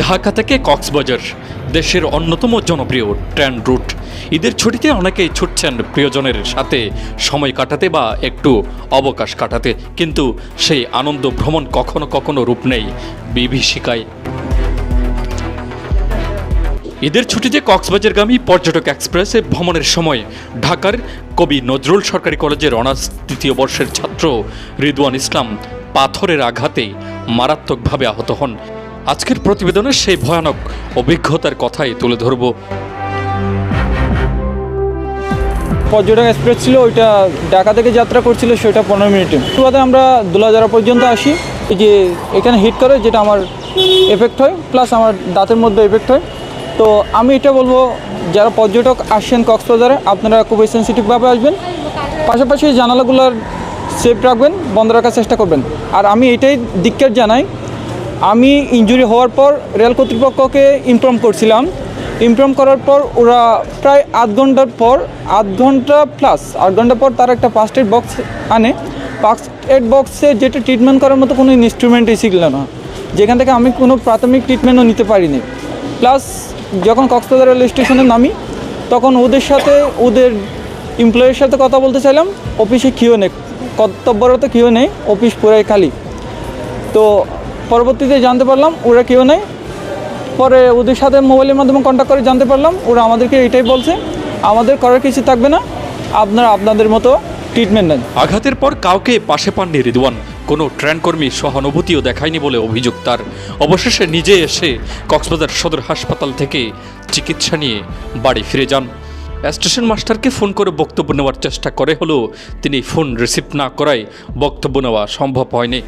ঢাকা থেকে কক্সবাজার দেশের অন্যতম জনপ্রিয় ট্রেন রুট। ঈদের ছুটিতে অনেকেই ছুটছেন প্রিয়জনের সাথে সময় কাটাতে বা একটু অবকাশ কাটাতে, কিন্তু সেই আনন্দ ভ্রমণ কখনো কখনো রূপ নেই বিভীষিকায়। ঈদের ছুটিতে কক্সবাজারগামী পর্যটক এক্সপ্রেসে ভ্রমণের সময় ঢাকার কবি নজরুল সরকারি কলেজের অনার্স তৃতীয় বর্ষের ছাত্র রিদওয়ান ইসলাম পাথরের আঘাতে মারাত্মকভাবে আহত হন। আজকের প্রতিবেদনে সেই ভয়ানক অভিজ্ঞতার কথাই তুলে ধরব। পর্যটক এক্সপ্রেস ছিল, ওইটা ঢাকা থেকে যাত্রা করছিল, সেটা 15 মিনিটে। বাদে আমরা দুলাজারা পর্যন্ত আসি, এই যে এখানে হিট করে যেটা আমার এফেক্ট হয়, প্লাস আমার দাঁতের মধ্যে এফেক্ট হয়। তো আমি এটা বলবো, যারা পর্যটক আসছেন কক্সবাজারে, আপনারা খুবই সেন্সিটিভভাবে আসবেন, পাশাপাশি জানালাগুলোর সেফ রাখবেন, বন্ধ রাখার চেষ্টা করবেন। আর আমি এটাই ধিক্কার জানাই, আমি ইনজুরি হওয়ার পর রেল কর্তৃপক্ষকে ইনফর্ম করছিলাম। ইনফর্ম করার পর ওরা প্রায় আধ ঘন্টা পর তার একটা ফার্স্ট এড বক্স আনে। ফার্স্ট এড বক্সে যেটা ট্রিটমেন্ট করার মতো কোনো ইনস্ট্রুমেন্টই ছিল না, যেখান থেকে আমি কোনো প্রাথমিক ট্রিটমেন্টও নিতে পারিনি। প্লাস যখন কক্সবাজার রেল স্টেশনে নামি, তখন ওদের এমপ্লয়ের সাথে কথা বলতে চাইলাম, অফিসে কেউ নেই, কর্তব্যরত কেউ নেই, অফিস পুরাই খালি। তো পরবর্তীতে জানতে পারলাম ওরা কেউ নেই। পরে ওদের সাথে মোবাইলের মাধ্যমে কন্ট্যাক্ট করে জানতে পারলাম, ওরা আমাদেরকে এটাই বলছে, আমাদের করার কিছু থাকবে না, আপনারা আপনাদের মতো ট্রিটমেন্ট নেন। আঘাতের পর কাউকে পাশে পাননি রিদওয়ান, কোনো ট্রেনকর্মী সহানুভূতিও দেখায়নি বলে অভিযোগ তার। অবশেষে নিজে এসে কক্সবাজার সদর হাসপাতাল থেকে চিকিৎসা নিয়ে বাড়ি ফিরে যান। স্টেশন মাস্টারকে ফোন করে বক্তব্য নেওয়ার চেষ্টা করে হলেও তিনি ফোন রিসিভ না করায় বক্তব্য নেওয়া সম্ভব হয়নি।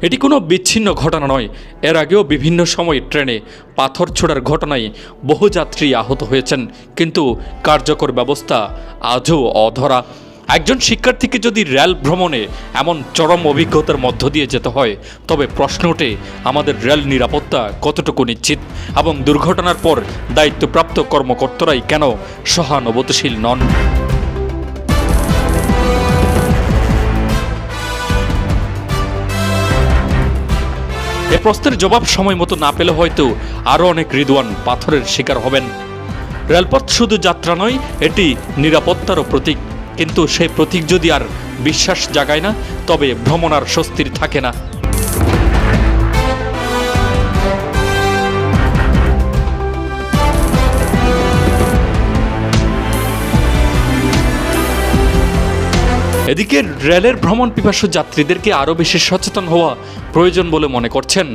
এটি কোনো বিচ্ছিন্ন ঘটনা নয়, এর আগেও বিভিন্ন সময় ট্রেনে পাথর ছোড়ার ঘটনায় বহু যাত্রী আহত হয়েছেন, কিন্তু কার্যকর ব্যবস্থা আজও অধরা। একজন শিক্ষার্থীকে যদি রেল ভ্রমণে এমন চরম অভিজ্ঞতার মধ্য দিয়ে যেতে হয়, তবে প্রশ্ন ওঠে আমাদের রেল নিরাপত্তা কতটুকু নিশ্চিত, এবং দুর্ঘটনার পর দায়িত্বপ্রাপ্ত কর্মকর্তারাই কেন সহানুভূতিশীল নন। এ প্রশ্নের জবাব সময় মতো না পেলে হয়তো আরও অনেক রিদওয়ান পাথরের শিকার হবেন। রেলপথ শুধু যাত্রা নয়, এটি নিরাপত্তারও প্রতীক, কিন্তু সেই প্রতীক যদি আর বিশ্বাস জাগায় না, তবে ভ্রমণ আর স্বস্তির থাকে না। এদিকে রেলের ভ্রমণ পিপাসু যাত্রীদেরকে আরও বেশি সচেতন হওয়া প্রয়োজন বলে মনে করছেন